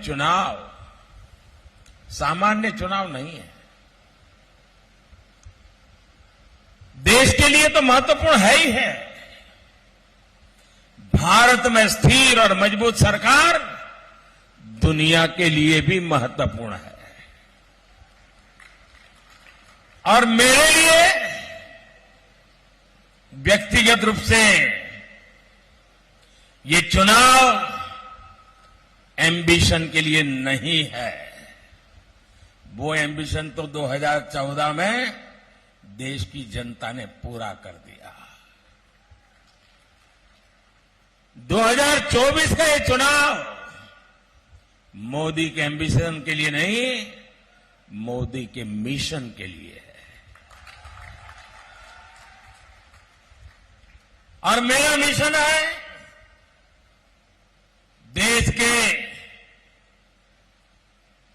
चुनाव सामान्य चुनाव नहीं है। देश के लिए तो महत्वपूर्ण है ही है। भारत में स्थिर और मजबूत सरकार दुनिया के लिए भी महत्वपूर्ण है। और मेरे लिए व्यक्तिगत रूप से ये चुनाव एम्बिशन के लिए नहीं है। वो एम्बिशन तो 2014 में देश की जनता ने पूरा कर दिया। 2024 का ये चुनाव मोदी के एम्बिशन के लिए नहीं, मोदी के मिशन के लिए है। और मेरा मिशन है देश के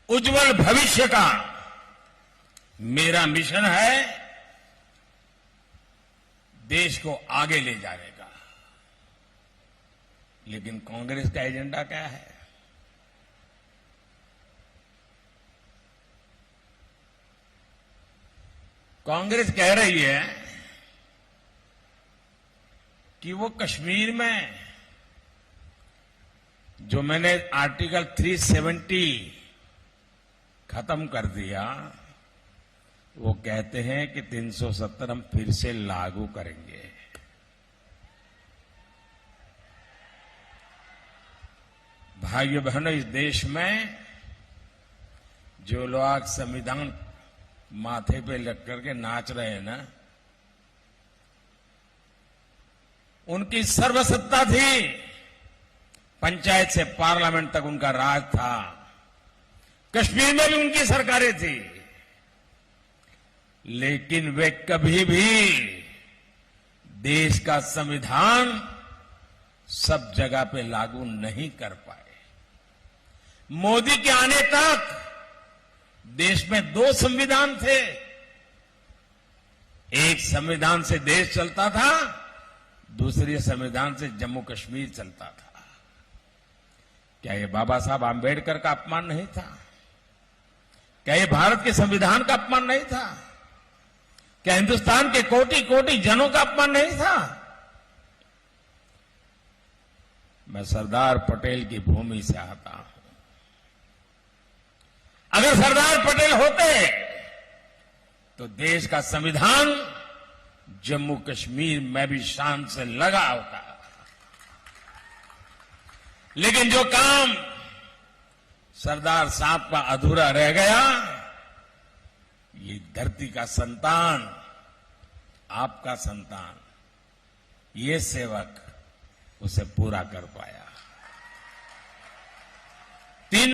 उज्जवल भविष्य का। मेरा मिशन है देश को आगे ले जाने का। लेकिन कांग्रेस का एजेंडा क्या है? कांग्रेस कह रही है कि वो कश्मीर में जो मैंने आर्टिकल 370 खत्म कर दिया, वो कहते हैं कि 370 हम फिर से लागू करेंगे। भाइयों बहनों, इस देश में जो लोग संविधान माथे पे लग करके नाच रहे हैं ना, उनकी सर्वसत्ता थी। पंचायत से पार्लियामेंट तक उनका राज था। कश्मीर में भी उनकी सरकारें थी। लेकिन वे कभी भी देश का संविधान सब जगह पे लागू नहीं कर पाए। मोदी के आने तक देश में 2 संविधान थे। एक संविधान से देश चलता था, दूसरे संविधान से जम्मू कश्मीर चलता था। क्या ये बाबा साहब आंबेडकर का अपमान नहीं था? क्या ये भारत के संविधान का अपमान नहीं था? क्या हिंदुस्तान के कोटि कोटि जनों का अपमान नहीं था? मैं सरदार पटेल की भूमि से आता हूं। अगर सरदार पटेल होते तो देश का संविधान जम्मू कश्मीर में भी शान से लगा होता। लेकिन जो काम सरदार साहब का अधूरा रह गया, ये धरती का संतान, आपका संतान, ये सेवक उसे पूरा कर पाया।